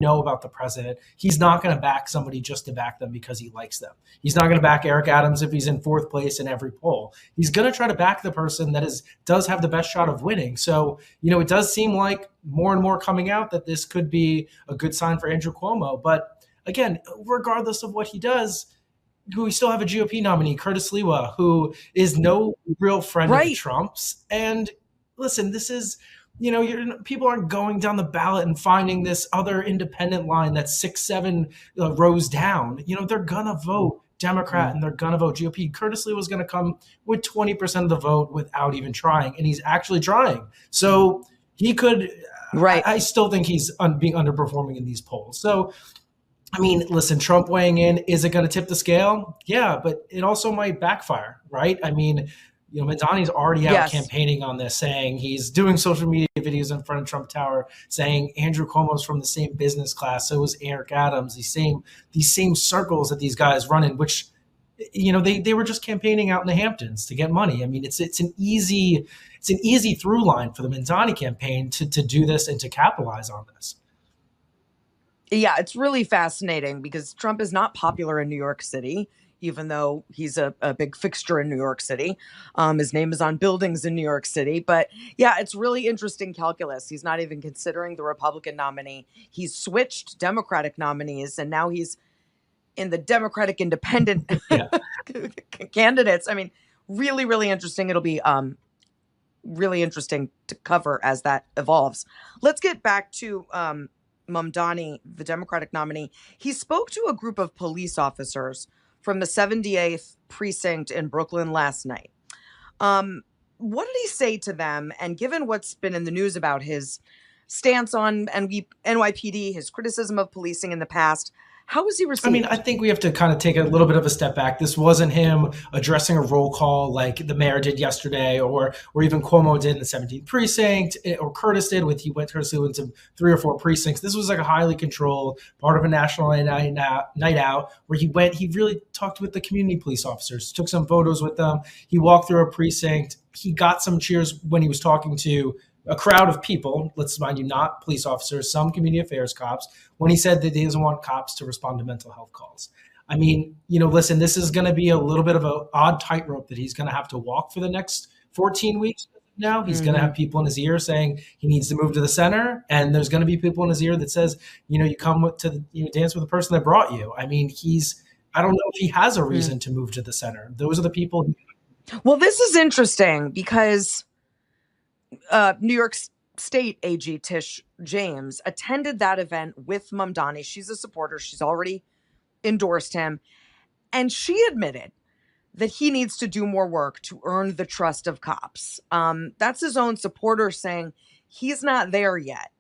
know about the president. He's not going to back somebody just to back them because he likes them. He's not going to back Eric Adams if he's in fourth place in every poll. He's going to try to back the person that does have the best shot of winning. So, it does seem like more and more coming out that this could be a good sign for Andrew Cuomo. But again, regardless of what he does, we still have a GOP nominee, Curtis Lewa, who is no real friend of Trump's. And listen, this is, people aren't going down the ballot and finding this other independent line that's 6-7 rows down. They're going to vote Democrat and they're going to vote GOP. Curtis Lewa is going to come with 20% of the vote without even trying. And he's actually trying. So he could, I still think he's being underperforming in these polls. So, listen, Trump weighing in, is it going to tip the scale? Yeah, but it also might backfire, right? Mamdani's already out campaigning on this, saying he's doing social media videos in front of Trump Tower, saying Andrew Cuomo's from the same business class, so is Eric Adams. These same circles that these guys run in, which they were just campaigning out in the Hamptons to get money. It's an easy through line for the Mamdani campaign to do this and to capitalize on this. Yeah, it's really fascinating because Trump is not popular in New York City, even though he's a big fixture in New York City. His name is on buildings in New York City. But yeah, it's really interesting calculus. He's not even considering the Republican nominee. He's switched Democratic nominees, and now he's in the Democratic independent candidates. Really, really interesting. It'll be really interesting to cover as that evolves. Let's get back to Mamdani, the Democratic nominee. He spoke to a group of police officers from the 78th precinct in Brooklyn last night. What did he say to them? And given what's been in the news about his stance on NYPD, his criticism of policing in the past, how was he received? I think we have to kind of take a little bit of a step back. This wasn't him addressing a roll call like the mayor did yesterday, or even Cuomo did in the 17th precinct, or Curtis did he went into 3 or 4 precincts. This was like a highly controlled part of a national night out where he really talked with the community police officers, took some photos with them. He walked through a precinct. He got some cheers when he was talking to a crowd of people, let's mind you, not police officers, some community affairs cops, when he said that he doesn't want cops to respond to mental health calls. Listen, this is going to be a little bit of an odd tightrope that he's going to have to walk for the next 14 weeks. Now he's going to have people in his ear saying he needs to move to the center. And there's going to be people in his ear that says, you come dance with the person that brought you. I don't know if he has a reason to move to the center. Those are the people. Well, this is interesting because New York State AG Tish James attended that event with Mamdani. She's a supporter. She's already endorsed him. And she admitted that he needs to do more work to earn the trust of cops. That's his own supporter saying he's not there yet.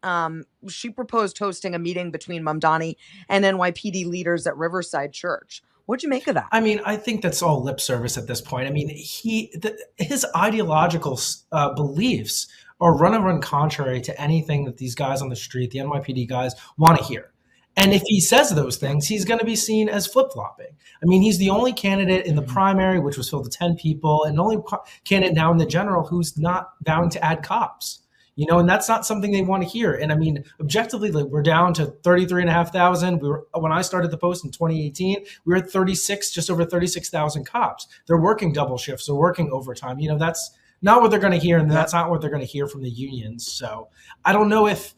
She proposed hosting a meeting between Mamdani and NYPD leaders at Riverside Church. What'd you make of that? I think that's all lip service at this point. His ideological beliefs are run contrary to anything that these guys on the street, the NYPD guys, want to hear. And if he says those things, he's going to be seen as flip-flopping. He's the only candidate in the primary, which was filled to 10 people, and the only candidate now in the general who's not vowing to add cops. And that's not something they want to hear. And objectively, we're down to 33,500. When I started the Post in 2018, we were at 36, just over 36,000 cops. They're working double shifts. They're working overtime. That's not what they're going to hear. And that's not what they're going to hear from the unions. So I don't know if,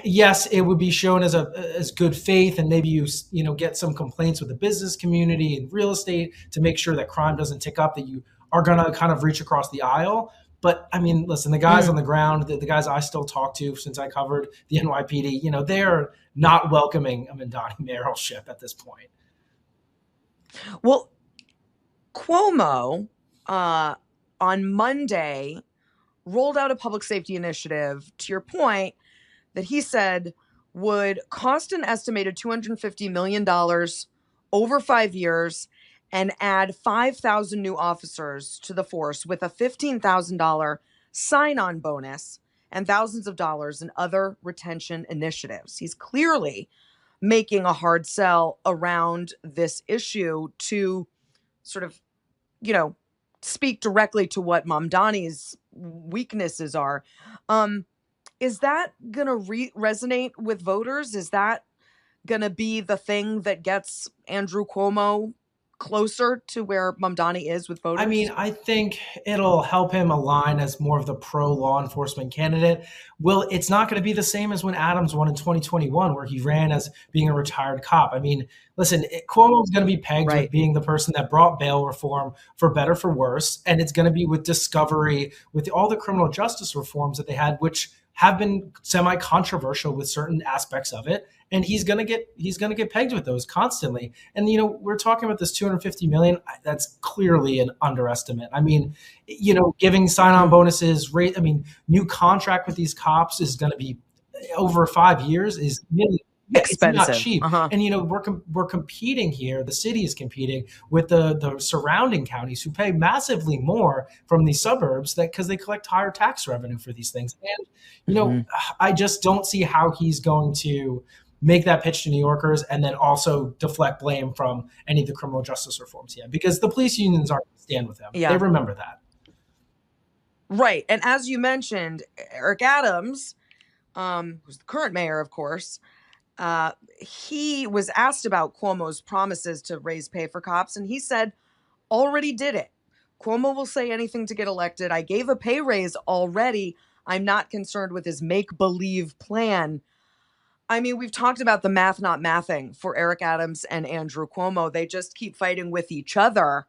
yes, it would be shown as good faith. And maybe you get some complaints with the business community and real estate to make sure that crime doesn't tick up, that you are going to kind of reach across the aisle. But listen, the guys on the ground, the guys I still talk to since I covered the NYPD, they're not welcoming a Mamdani mayoralship at this point. Well, Cuomo on Monday rolled out a public safety initiative, to your point, that he said would cost an estimated $250 million over 5 years and add 5,000 new officers to the force with a $15,000 sign-on bonus and thousands of dollars in other retention initiatives. He's clearly making a hard sell around this issue to sort of, speak directly to what Mamdani's weaknesses are. Is that going to resonate with voters? Is that going to be the thing that gets Andrew Cuomo closer to where Mamdani is with voters? I mean, I think it'll help him align as more of the pro law enforcement candidate. It's not going to be the same as when Adams won in 2021, where he ran as being a retired cop. I mean, listen, Cuomo is going to be pegged with being the person that brought bail reform, for better, for worse. And it's going to be with discovery, with all the criminal justice reforms that they had, which have been semi-controversial with certain aspects of it. And he's gonna get pegged with those constantly. And we're talking about this $250 million. That's clearly an underestimate. I mean, giving sign-on bonuses, new contract with these cops is going to be over 5 years. Is really expensive. It's not cheap. And we're competing here. The city is competing with the surrounding counties who pay massively more from these suburbs because they collect higher tax revenue for these things. And I just don't see how he's going to make that pitch to New Yorkers and then also deflect blame from any of the criminal justice reforms yet, because the police unions aren't going to stand with him. Yeah. They remember that. Right. And as you mentioned, Eric Adams, who's the current mayor, of course, he was asked about Cuomo's promises to raise pay for cops, and he said, already did it. Cuomo will say anything to get elected. I gave a pay raise already. I'm not concerned with his make-believe plan. I mean, we've talked about the math not mathing for Eric Adams and Andrew Cuomo. They just keep fighting with each other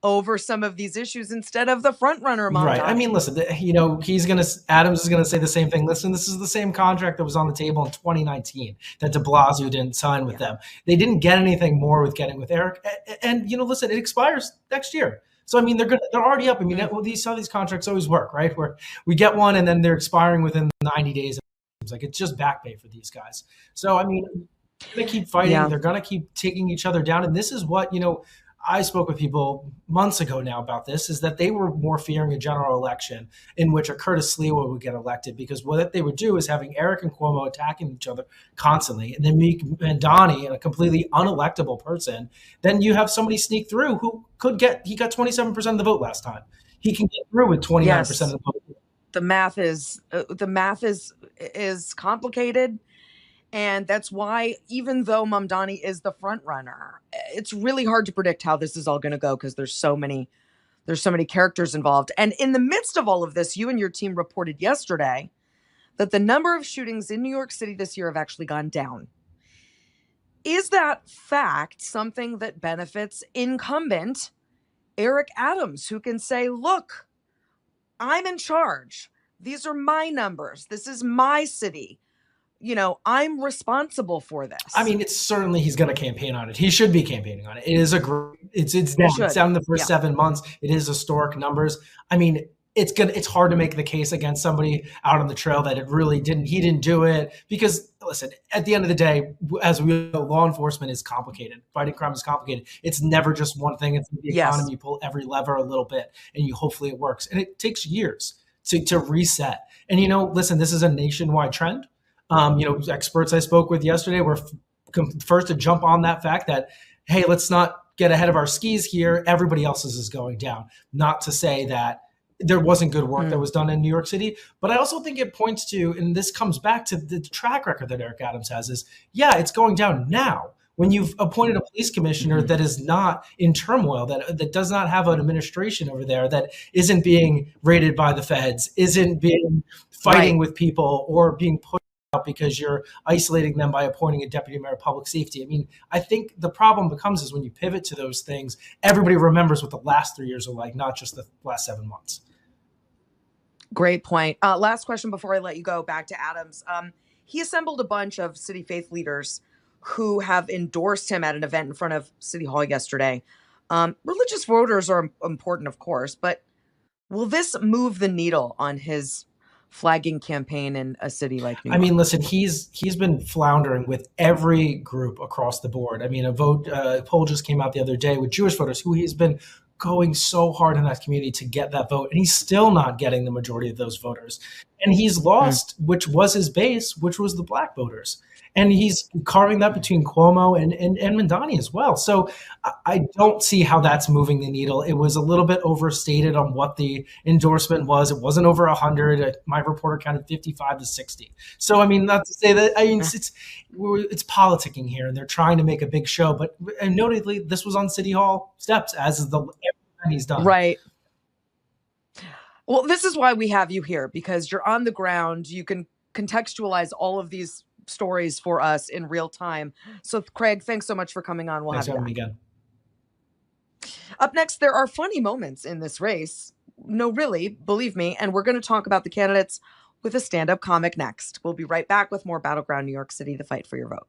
over some of these issues instead of the front runner. Mamdani. Right. I mean, listen, Adams is going to say the same thing. Listen, this is the same contract that was on the table in 2019 that de Blasio didn't sign with them. They didn't get anything more with getting with Eric. And listen, it expires next year. So, I mean, they're already up. I mean, these contracts always work, right? Where we get one and then they're expiring within 90 days. Like, it's just back pay for these guys. So, I mean, they're going to keep fighting. Yeah. They're going to keep taking each other down. And this is what, I spoke with people months ago now about this, is that they were more fearing a general election in which a Curtis Sliwa would get elected, because what they would do is having Eric and Cuomo attacking each other constantly, and then make Mamdani a completely unelectable person. Then you have somebody sneak through who he got 27% of the vote last time. He can get through with 29% of the vote. The math is complicated. And that's why, even though Mamdani is the front runner, it's really hard to predict how this is all going to go, because there's so many characters involved. And in the midst of all of this, you and your team reported yesterday that the number of shootings in New York City this year have actually gone down. Is that fact something that benefits incumbent Eric Adams, who can say, look, I'm in charge. These are my numbers. This is my city. I'm responsible for this. I mean, it's certainly, he's going to campaign on it. He should be campaigning on it. It is it's down. It's down in the first 7 months. It is historic numbers. I mean, it's hard to make the case against somebody out on the trail that he didn't do it, because listen, at the end of the day, as we know, law enforcement is complicated. Fighting crime is complicated. It's never just one thing. It's the economy. You pull every lever a little bit and hopefully it works. And it takes years to reset. And listen, this is a nationwide trend. Experts I spoke with yesterday were first to jump on that fact that, hey, let's not get ahead of our skis here. Everybody else's is going down. Not to say that there wasn't good work that was done in New York City, but I also think it points to, and this comes back to the track record that Eric Adams has, is, it's going down now. When you've appointed a police commissioner that is not in turmoil, that does not have an administration over there, that isn't being raided by the feds, isn't being fighting with people, or being put out because you're isolating them by appointing a deputy mayor of public safety. I mean, I think the problem becomes is when you pivot to those things, everybody remembers what the last 3 years are like, not just the last 7 months. Great point. Last question before I let you go back to Adams. He assembled a bunch of city faith leaders who have endorsed him at an event in front of City Hall yesterday. Religious voters are important, of course, but will this move the needle on his flagging campaign in a city like New York? I mean, listen, he's been floundering with every group across the board. I mean, a poll just came out the other day with Jewish voters, who he's been going so hard in that community to get that vote, and he's still not getting the majority of those voters. And he's lost, which was his base, which was the black voters. And he's carving that between Cuomo and Mamdani as well. So I don't see how that's moving the needle. It was a little bit overstated on what the endorsement was. It wasn't over 100. My reporter counted 55 to 60. So, I mean, not to say that, I mean, it's politicking here, and they're trying to make a big show. But notably, this was on City Hall steps, as is everything he's done. Right. Well, this is why we have you here, because you're on the ground. You can contextualize all of these stories for us in real time. So, Craig, thanks so much for coming on. Thanks for having me again. Up next, there are funny moments in this race. No, really, believe me. And we're going to talk about the candidates with a stand-up comic next. We'll be right back with more Battleground New York City, the fight for your vote.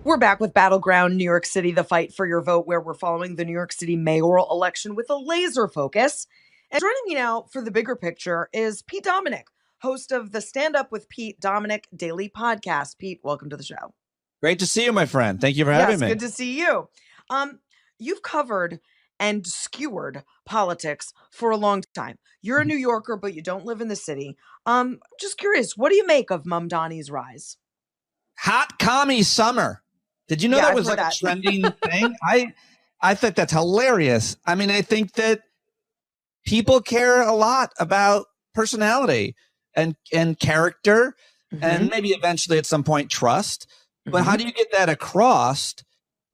We're back with Battleground New York City, the fight for your vote, where we're following the New York City mayoral election with a laser focus. And joining me now for the bigger picture is Pete Dominick, host of the Stand Up with Pete Dominick daily podcast. Pete, welcome to the show. Great to see you, my friend. Thank you for having me. Good to see you. You've covered and skewered politics for a long time. You're a New Yorker, but you don't live in the city. Just curious, what do you make of Mamdani's rise? Hot commie summer. Did you know that was like a trending thing? I think that's hilarious. I mean, I think that people care a lot about personality and character, and maybe eventually at some point trust. But how do you get that across?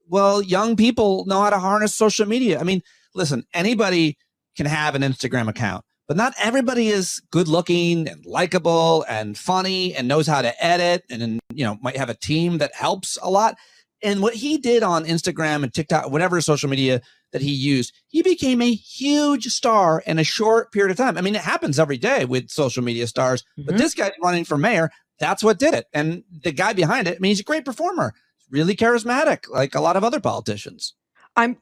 Well, young people know how to harness social media. I mean, listen, anybody can have an Instagram account, but not everybody is good looking and likable and funny and knows how to edit and, you know, might have a team that helps a lot. And what he did on Instagram and TikTok, whatever social media that he used, he became a huge star in a short period of time. I mean, it happens every day with social media stars, but this guy's running for mayor. That's what did it. And the guy behind it, I mean, he's a great performer, really charismatic, like a lot of other politicians.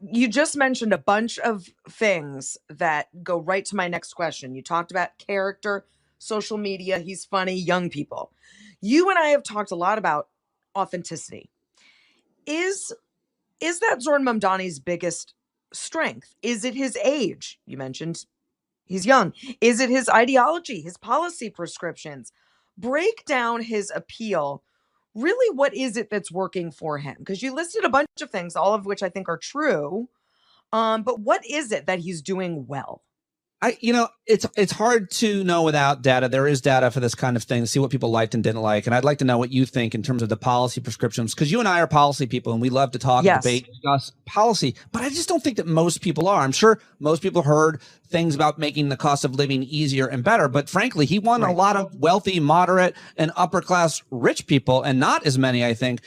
You just mentioned a bunch of things that go right to my next question. You talked about character, social media, he's funny, young people. You and I have talked a lot about authenticity. Is that Zohran Mamdani's biggest strength? Is it his age? You mentioned he's young. Is it his ideology, his policy prescriptions? Break down his appeal. Really, what is it that's working for him? Because you listed a bunch of things, all of which I think are true. But what is it that he's doing well? It's hard to know without data. There is data for this kind of thing to see what people liked and didn't like. And I'd like to know what you think in terms of the policy prescriptions, because you and I are policy people and we love to talk, debate, discuss policy. But I just don't think that most people are. I'm sure most people heard things about making the cost of living easier and better. But frankly, he won a lot of wealthy, moderate, and upper class rich people, and not as many, I think,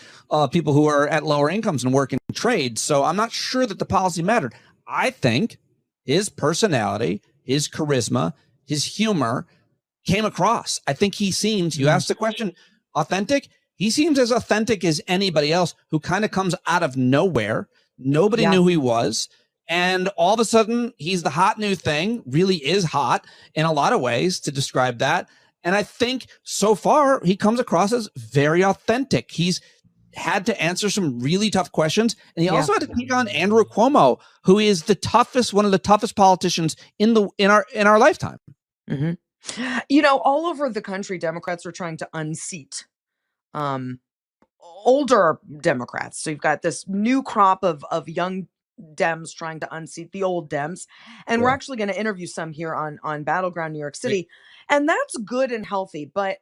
people who are at lower incomes and work in trades. So I'm not sure that the policy mattered. I think his personality, his charisma, his humor came across. I think he seems, you asked the question, authentic. He seems as authentic as anybody else who kind of comes out of nowhere. Nobody knew who he was. And all of a sudden, he's the hot new thing, really is hot in a lot of ways to describe that. And I think so far, he comes across as very authentic. He's had to answer some really tough questions. And he also had to take on Andrew Cuomo, who is one of the toughest politicians in our lifetime. You know, all over the country, Democrats are trying to unseat older Democrats. So you've got this new crop of young Dems trying to unseat the old Dems. And we're actually going to interview some here on Battleground New York City. And that's good and healthy. But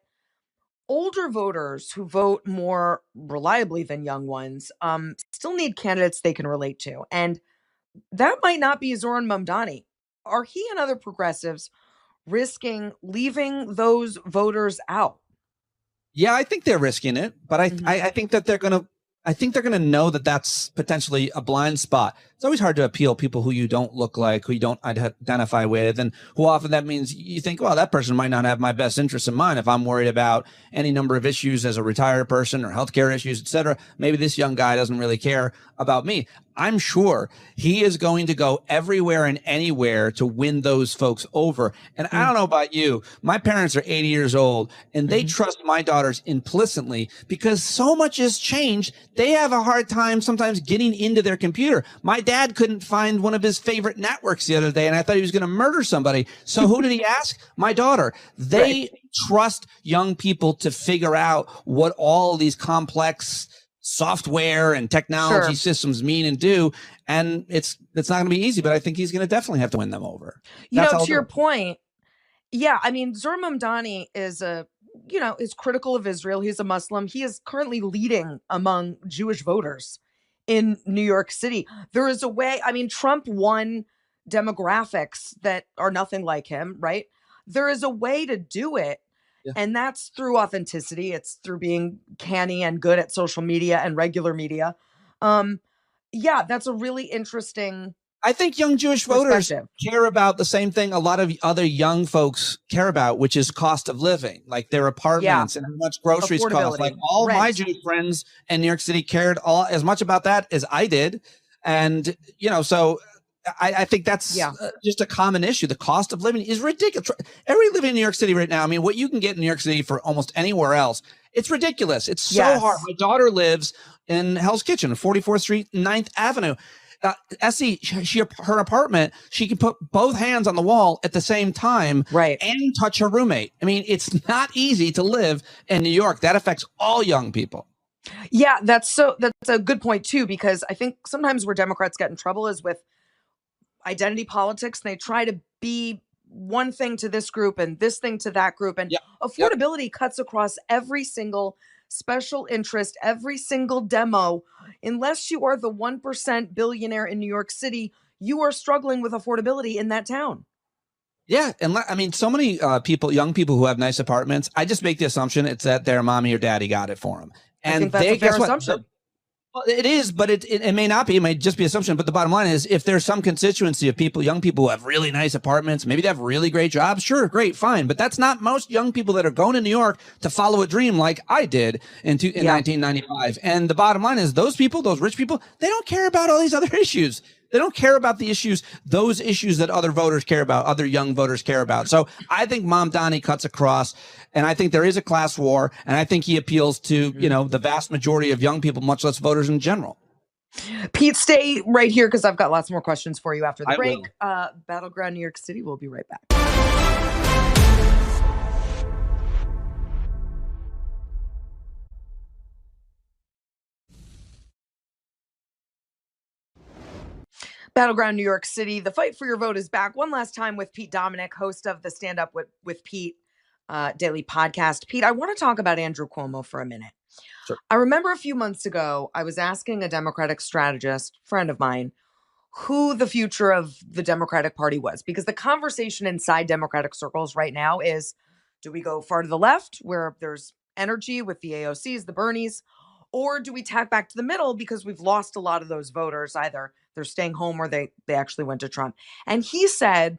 older voters who vote more reliably than young ones still need candidates they can relate to. And that might not be Zohran Mamdani. Are he and other progressives risking leaving those voters out? Yeah, I think they're risking it, but I think that they're going to know that that's potentially a blind spot. It's always hard to appeal people who you don't look like, who you don't identify with, and who often that means you think, well, that person might not have my best interests in mind if I'm worried about any number of issues as a retired person or healthcare issues, et cetera. Maybe this young guy doesn't really care about me. I'm sure he is going to go everywhere and anywhere to win those folks over. And I don't know about you. My parents are 80 years old, and they trust my daughters implicitly because so much has changed. They have a hard time sometimes getting into their computer. My dad couldn't find one of his favorite networks the other day, and I thought he was going to murder somebody. So who did he ask? My daughter. They trust young people to figure out what all these complex software and technology systems mean and do. And it's not going to be easy, but I think he's going to definitely have to win them over. To your point. Yeah. I mean, Zohran Mamdani is is critical of Israel. He's a Muslim. He is currently leading among Jewish voters in New York City. There is a way. I mean, Trump won demographics that are nothing like him, right? There is a way to do it. Yeah. And that's through authenticity. It's through being canny and good at social media and regular media. That's a really interesting. I think young Jewish voters care about the same thing a lot of other young folks care about, which is cost of living, like their apartments and how much groceries cost. Like all my Jewish friends in New York City cared as much about that as I did. And, so I think that's just a common issue. The cost of living is ridiculous. Everybody living in New York City right now, I mean, what you can get in New York City for almost anywhere else, it's ridiculous. It's so hard. My daughter lives in Hell's Kitchen, 44th Street, 9th Avenue. Essie, her apartment, she can put both hands on the wall at the same time and touch her roommate. I mean, it's not easy to live in New York. That affects all young people. Yeah, that's a good point, too, because I think sometimes where Democrats get in trouble is with identity politics. They try to be one thing to this group and this thing to that group. And affordability cuts across every single special interest, every single demo. Unless you are the 1% billionaire in New York City, you are struggling with affordability in that town. Yeah. And I mean, so many young people who have nice apartments, I just make the assumption it's that their mommy or daddy got it for them. And I think that's a fair assumption. Well, it is, but it may not be. It may just be assumption. But the bottom line is, if there's some constituency of people, young people who have really nice apartments, maybe they have really great jobs. Sure, great, fine. But that's not most young people that are going to New York to follow a dream like I did in 1995. And the bottom line is, those people, those rich people, they don't care about all these other issues. They don't care about the issues, those issues that other voters care about, other young voters care about. So I think Mamdani cuts across, and I think there is a class war, and I think he appeals to, the vast majority of young people, much less voters in general. Pete, stay right here because I've got lots more questions for you after the break. Battleground New York City. We'll be right back. Battleground New York City. The fight for your vote is back one last time with Pete Dominick, host of the Stand Up with Pete daily podcast. Pete, I want to talk about Andrew Cuomo for a minute. Sure. I remember a few months ago, I was asking a Democratic strategist, friend of mine, who the future of the Democratic Party was, because the conversation inside Democratic circles right now is, do we go far to the left where there's energy with the AOCs, the Bernies, or do we tack back to the middle because we've lost a lot of those voters? Either they're staying home or they actually went to Trump. And he said,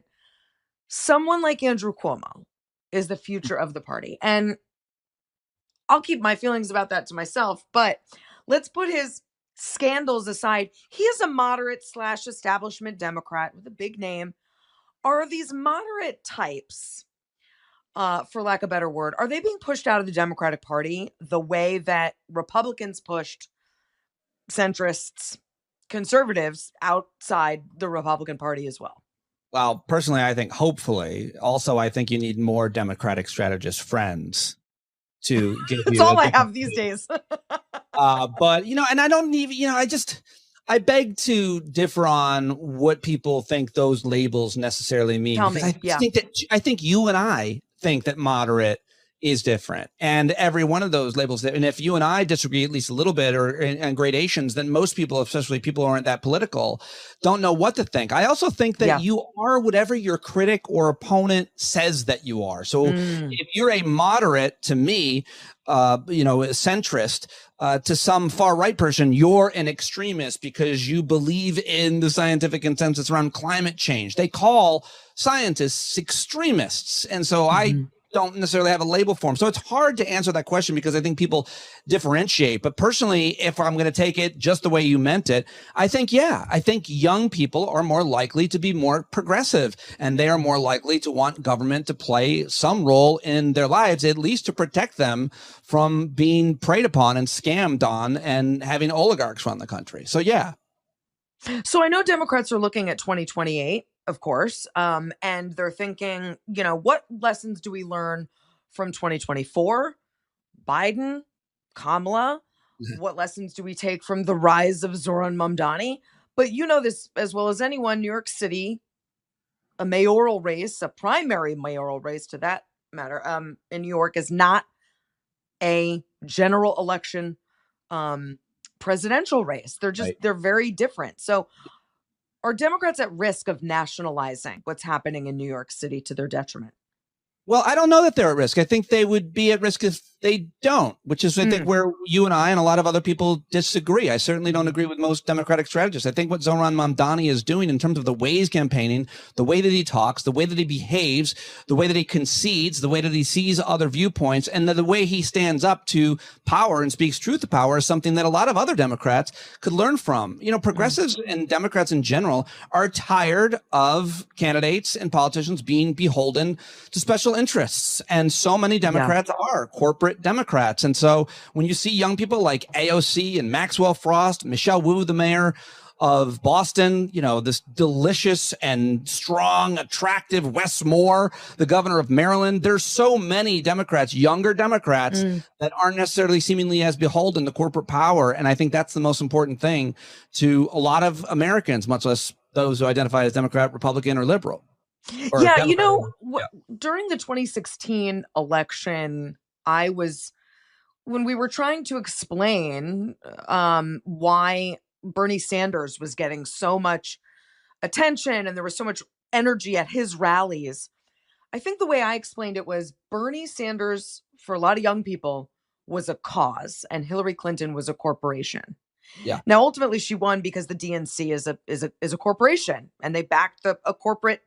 someone like Andrew Cuomo is the future of the party. And I'll keep my feelings about that to myself, but let's put his scandals aside. He is a moderate / establishment Democrat with a big name. Are these moderate types, for lack of a better word, are they being pushed out of the Democratic Party the way that Republicans pushed centrists, conservatives outside the Republican Party as well? Well, personally, I think hopefully. Also, I think you need more Democratic strategist friends to give you. That's all I have these days. But, and I don't even, I beg to differ on what people think those labels necessarily mean. Tell me. I think you and I think that moderate is different, and every one of those labels. And if you and I disagree at least a little bit, or in gradations, then most people, especially people who aren't that political, don't know what to think. I also think that you are whatever your critic or opponent says that you are. So if you're a moderate to me, a centrist, to some far right person, you're an extremist because you believe in the scientific consensus around climate change. They call scientists extremists. And so I don't necessarily have a label for them. So it's hard to answer that question because I think people differentiate. But personally, if I'm going to take it just the way you meant it, I think young people are more likely to be more progressive, and they are more likely to want government to play some role in their lives, at least to protect them from being preyed upon and scammed on and having oligarchs run the country. So, yeah. So I know Democrats are looking at 2028, of course, and they're thinking, what lessons do we learn from 2024? Biden, Kamala? What lessons do we take from the rise of Zohran Mamdani? But you know this as well as anyone, New York City, a mayoral race, a primary mayoral race to that matter, in New York is not a general election presidential race. They're very different. So are Democrats at risk of nationalizing what's happening in New York City to their detriment? Well, I don't know that they're at risk. I think they would be at risk if they don't, which is, I think, where you and I and a lot of other people disagree. I certainly don't agree with most Democratic strategists. I think what Zohran Mamdani is doing in terms of the way he's campaigning, the way that he talks, the way that he behaves, the way that he concedes, the way that he sees other viewpoints, and the way he stands up to power and speaks truth to power is something that a lot of other Democrats could learn from. Progressives and Democrats in general are tired of candidates and politicians being beholden to special interests. And so many Democrats are corporate Democrats. And so when you see young people like AOC and Maxwell Frost, Michelle Wu, the mayor of Boston, this delicious and strong, attractive Wes Moore, the governor of Maryland, there's so many Democrats, younger Democrats that aren't necessarily seemingly as beholden to corporate power. And I think that's the most important thing to a lot of Americans, much less those who identify as Democrat, Republican, or liberal. Yeah, during the 2016 election, when we were trying to explain why Bernie Sanders was getting so much attention and there was so much energy at his rallies, I think the way I explained it was Bernie Sanders, for a lot of young people, was a cause and Hillary Clinton was a corporation. Yeah. Now, ultimately, she won because the DNC is a corporation and they backed a corporate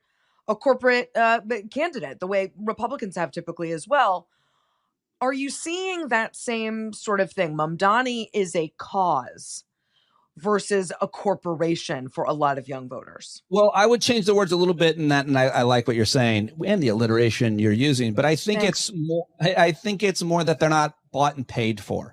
candidate, the way Republicans have typically as well. Are you seeing that same sort of thing? Mamdani is a cause versus a corporation for a lot of young voters. Well, I would change the words a little bit in that, and I like what you're saying and the alliteration you're using, but I think it's more that they're not bought and paid for.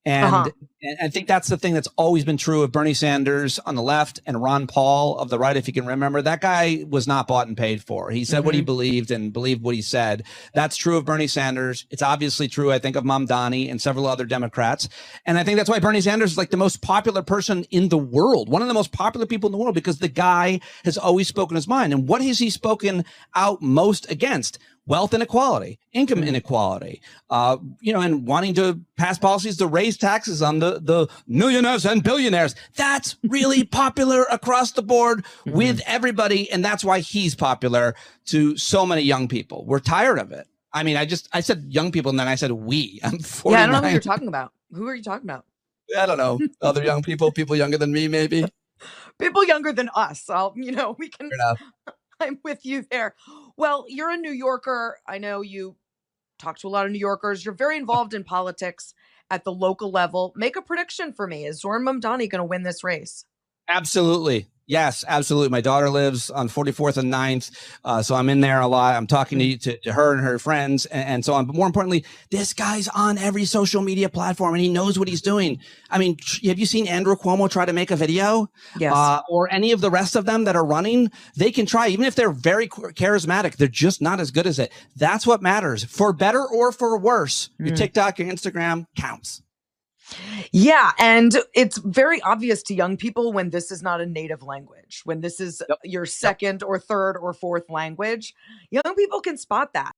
And I think that's the thing that's always been true of Bernie Sanders on the left and Ron Paul of the right. If you can remember, that guy was not bought and paid for. He said what he believed and believed what he said. That's true of Bernie Sanders. It's obviously true, I think, of Mamdani and several other Democrats. And I think that's why Bernie Sanders is like the most popular person in the world, one of the most popular people in the world, because the guy has always spoken his mind. And what has he spoken out most against? Wealth inequality, income inequality, and wanting to pass policies to raise taxes on the millionaires and billionaires. That's really popular across the board with everybody. And that's why he's popular to so many young people. We're tired of it. I mean, I said young people and then I said we. I'm 49. Yeah, I don't know who you're talking about. Who are you talking about? I don't know. Other young people younger than me, maybe. People younger than us. We can. I'm with you there. Well, you're a New Yorker. I know you talk to a lot of New Yorkers. You're very involved in politics at the local level. Make a prediction for me. Is Zohran Mamdani going to win this race? Absolutely. Yes, absolutely. My daughter lives on 44th and 9th. So I'm in there a lot. I'm talking to her and her friends and so on. But more importantly, this guy's on every social media platform and he knows what he's doing. I mean, have you seen Andrew Cuomo try to make a video? Yes. Or any of the rest of them that are running? They can try, even if they're very charismatic, they're just not as good as it. That's what matters. For better or for worse, your TikTok, your Instagram counts. Yeah. And it's very obvious to young people when this is not a native language, when this is your second or third or fourth language. Young people can spot that.